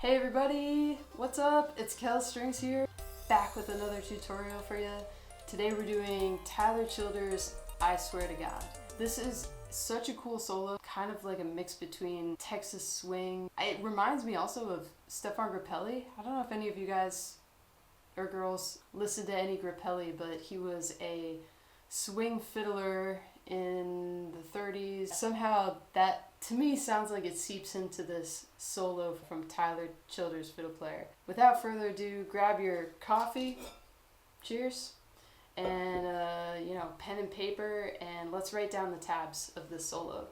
Hey everybody, what's up? It's Kells Strings here, back with another tutorial for you. Today we're doing Tyler Childers' I Swear to God. This is such a cool solo, kind of like a mix between Texas swing. It reminds me also of Stefan Grappelli. I don't know if any of you guys or girls listen to any Grappelli, but he was a swing fiddler in the 30s. Somehow that, to me, sounds like it seeps into this solo from Tyler Childers' fiddle player. Without further ado, grab your coffee, cheers, and pen and paper, and let's write down the tabs of this solo.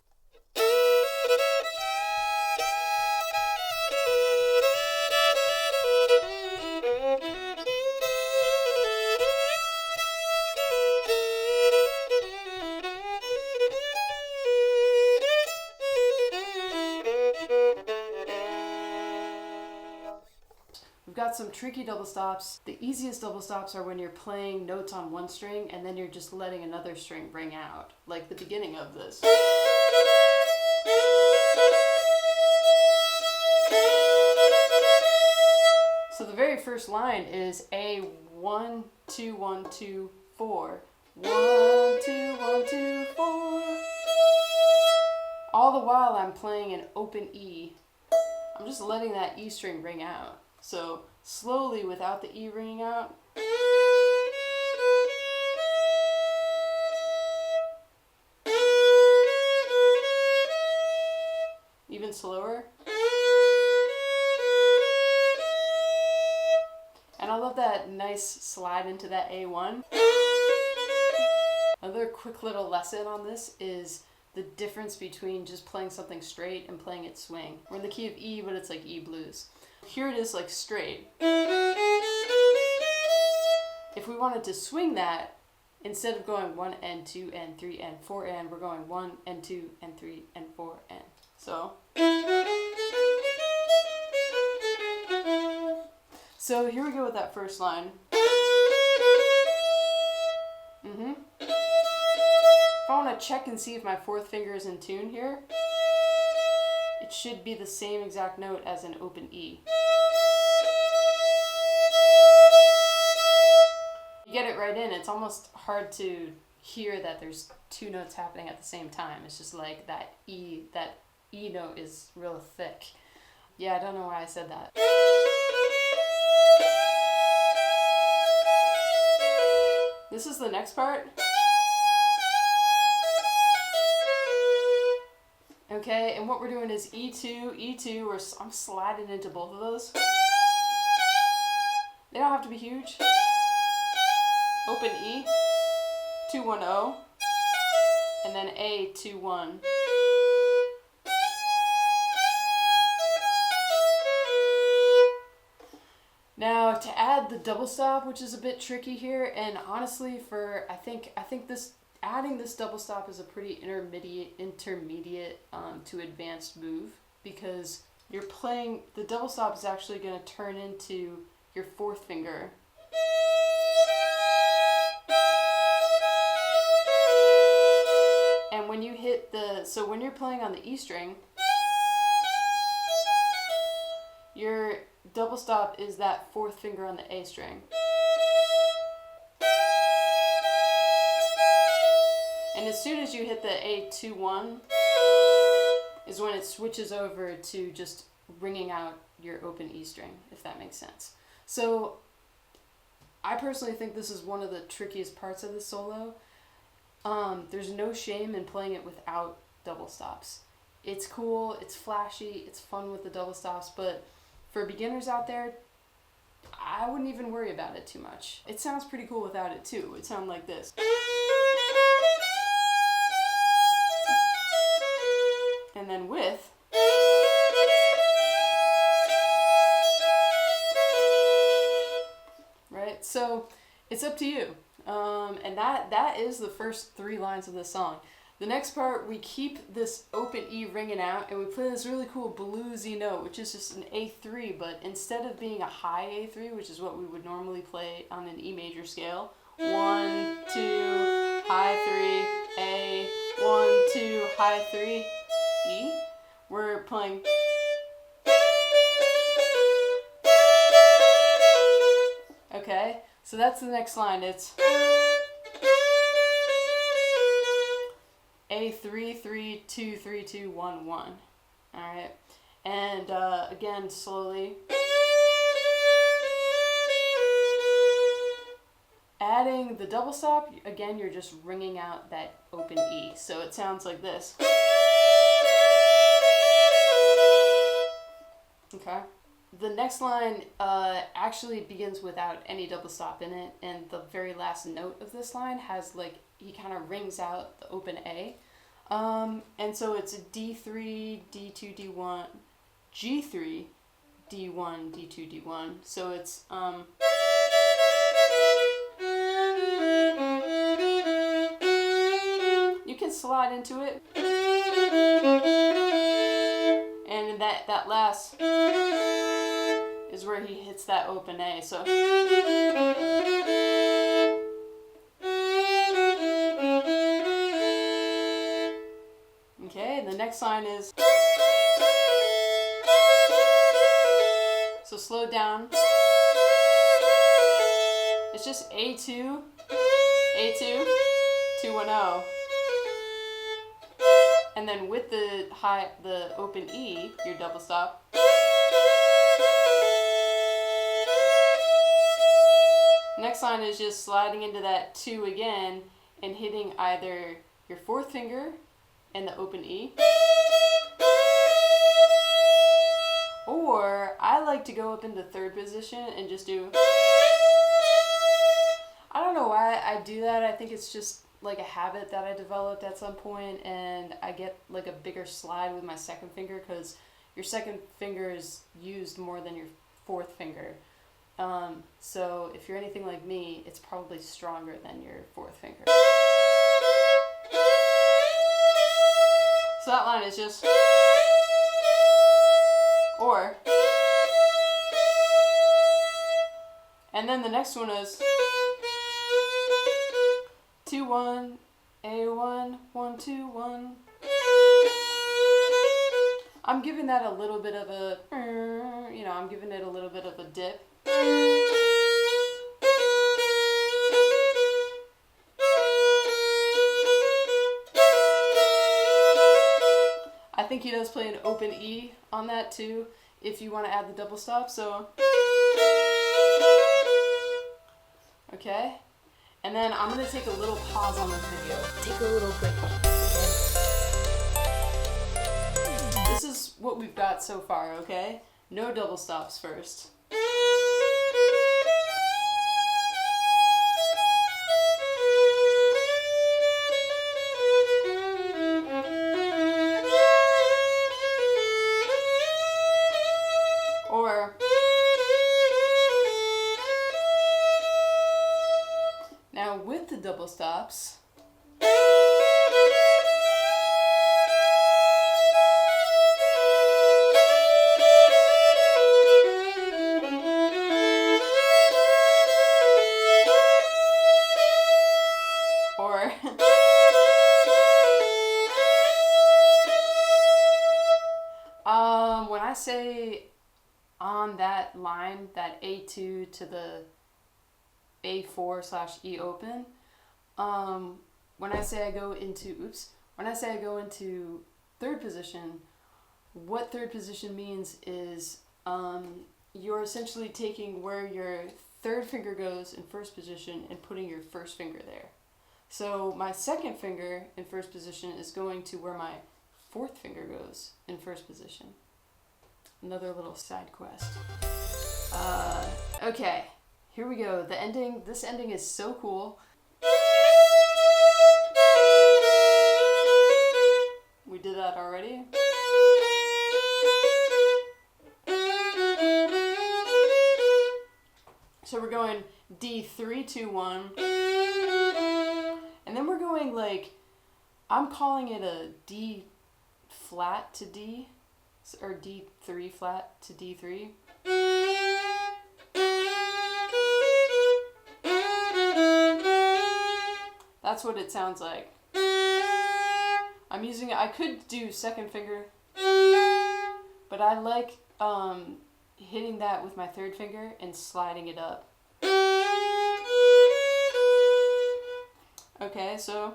We've got some tricky double stops. The easiest double stops are when you're playing notes on one string and then you're just letting another string ring out, like the beginning of this. So the very first line is A 1 2 1 2 4. 1 2 1 2 4. All the while I'm playing an open E. I'm just letting that E string ring out. So slowly, without the E ringing out. Even slower. And I love that nice slide into that A1. Another quick little lesson on this is the difference between just playing something straight and playing it swing. We're in the key of E, but it's like E blues. Here it is like straight. If we wanted to swing that, instead of going 1 and 2 and 3 and 4 and, we're going 1 and 2 and 3 and 4 and. So here we go with that first line. If I want to check and see if my fourth finger is in tune here, it should be the same exact note as an open E. You get it right in, it's almost hard to hear that there's two notes happening at the same time. It's just like that E note is real thick. Yeah, I don't know why I said that. This is the next part. Okay, and what we're doing is E2, E2, I'm sliding into both of those. They don't have to be huge. Open E, 2 1 0, and then A 2 1. Now to add the double stop, which is a bit tricky here, and honestly, I think adding this double stop is a pretty intermediate to advanced move, because you're playing, the double stop is actually going to turn into your fourth finger. And when you hit so when you're playing on the E string, your double stop is that fourth finger on the A string. And as soon as you hit the A2-1 is when it switches over to just ringing out your open E string, if that makes sense. So I personally think this is one of the trickiest parts of the solo. There's no shame in playing it without double stops. It's cool, it's flashy, it's fun with the double stops, but for beginners out there, I wouldn't even worry about it too much. It sounds pretty cool without it too. It sounds like this. And then with, right? So it's up to you. And that is the first 3 lines of the song. The next part, we keep this open E ringing out, and we play this really cool bluesy note, which is just an A3, but instead of being a high A3, which is what we would normally play on an E major scale, 1, 2, high 3, A, 1, 2, high 3, E, we're playing So that's the next line. It's A3 3 2 3 2 1 1. All right, and again slowly. Adding the double stop, again, you're just ringing out that open E. So it sounds like this. Okay. The next line actually begins without any double stop in it, and the very last note of this line has like, he kind of rings out the open A. And so it's a D3, D2, D1, G3, D1, D2, D1. So it's you can slide into it, and that last is where he hits that open A. So okay, the next line is, so slow down. It's just A2, A2, 2 1 0. And then with the open E, your double stop. Next line is just sliding into that 2 again and hitting either your fourth finger and the open E, or I like to go up into third position and just do, I don't know why I do that. I think it's just like a habit that I developed at some point, and I get like a bigger slide with my second finger because your second finger is used more than your fourth finger. So if you're anything like me, it's probably stronger than your fourth finger. So that line is just, or, and then the next one is 2 1 A1 1 2 1. I'm giving that a little bit of a, I'm giving it a little bit of a dip. I think he does play an open E on that too, if you want to add the double stop. So, okay. And then I'm going to take a little pause on this video. Take a little break. This is what we've got so far, okay? No double stops first. Or now with the double stops, or when I say on that line, that A2 to the A4/E open, when I say I go into third position, what third position means is you're essentially taking where your third finger goes in first position and putting your first finger there. So my second finger in first position is going to where my fourth finger goes in first position. Another little side quest. Okay, here we go. The ending, this ending is so cool. We did that already. So we're going D3 2 1. And then we're going like, I'm calling it a D flat to D, or D3 flat to D3. That's what it sounds like. I'm using it, I could do second finger, but I like hitting that with my third finger and sliding it up. Okay, so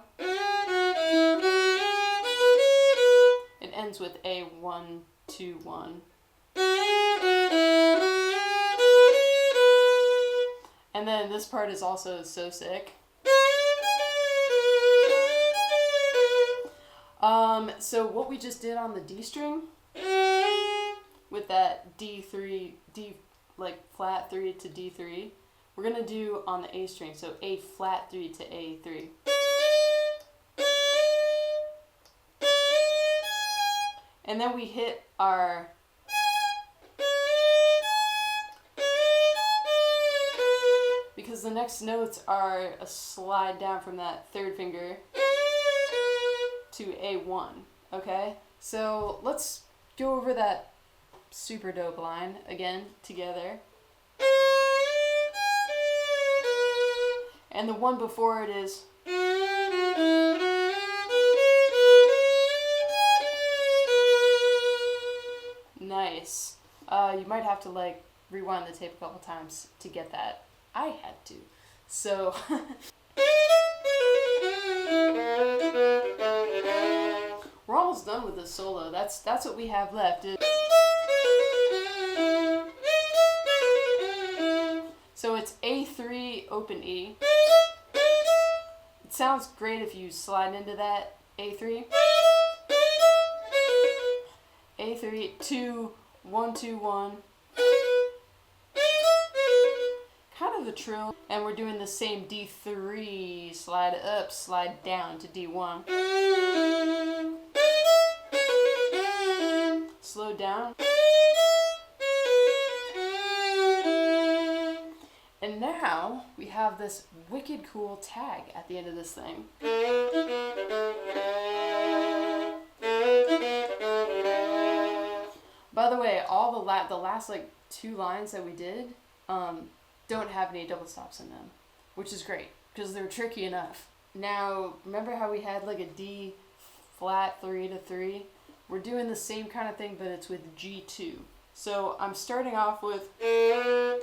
it ends with a 1, 2, 1. And then this part is also so sick. So what we just did on the D string with that D3, like flat 3 to D3, we're gonna do on the A string, so A flat 3 to A3. And then we hit our because the next notes are a slide down from that third finger to A1, okay? So let's go over that super dope line again together. And the one before it is nice. You might have to like rewind the tape a couple times to get that. I had to. So we're almost done with this solo. That's what we have left. So it's A3 open E. It sounds great if you slide into that A3. A3 2 1 2 1. Kind of a trill, and we're doing the same D3, slide up, slide down to D1. Slow down. And now we have this wicked cool tag at the end of this thing. By the way, all the last like 2 lines that we did, don't have any double stops in them, which is great because they're tricky enough. Now, remember how we had like a D flat 3 to 3? We're doing the same kind of thing, but it's with G2. So I'm starting off with, I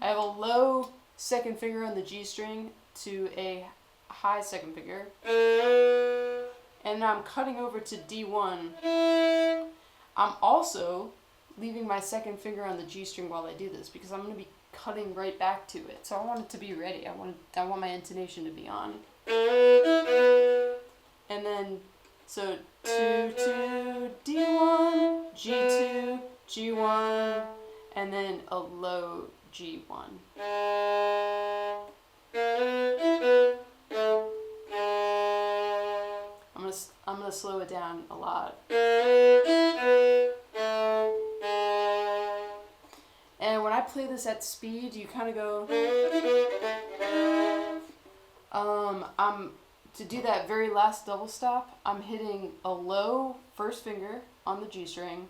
have a low second finger on the G string to a high second finger, and now I'm cutting over to D1. I'm also leaving my second finger on the G string while I do this because I'm going to be cutting right back to it. So I want it to be ready. I want my intonation to be on. And then, so 2, 2, D1, G2, G1, and then a low G1. I'm gonna slow it down a lot. And when I play this at speed, you kind of go. To do that very last double stop, I'm hitting a low first finger on the G string,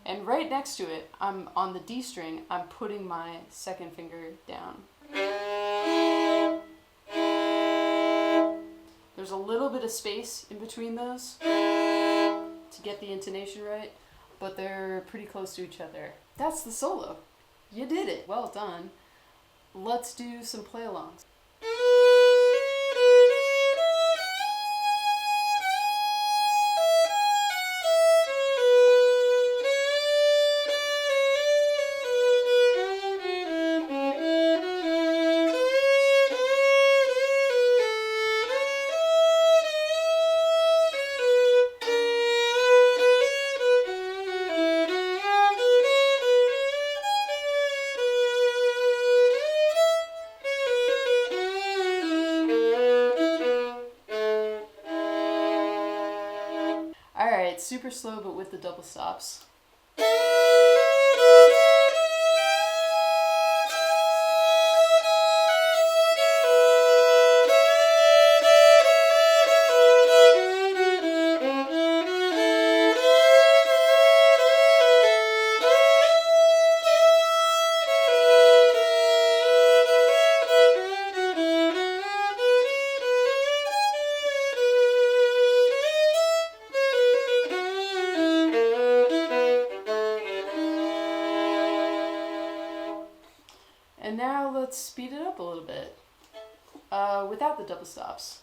and right next to it, I'm on the D string. I'm putting my second finger down. There's a little bit of space in between those to get the intonation right, but they're pretty close to each other. That's the solo. You did it. Well done. Let's do some play-alongs. Alright, super slow but with the double stops. And now let's speed it up a little bit. without the double stops.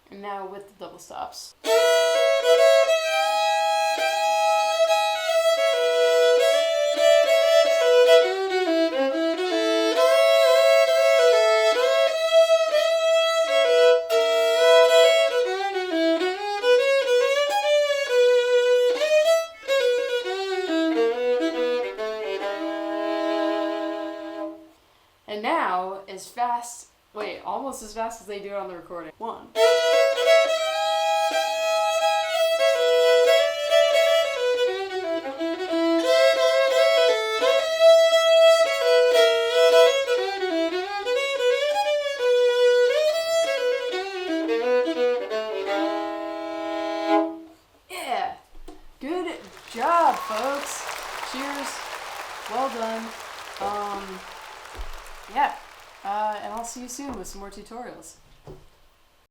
And now with the double stops. And now, almost as fast as they do it on the recording. 1. Yeah! Good job, folks! Cheers! Well done. Yeah. And I'll see you soon with some more tutorials.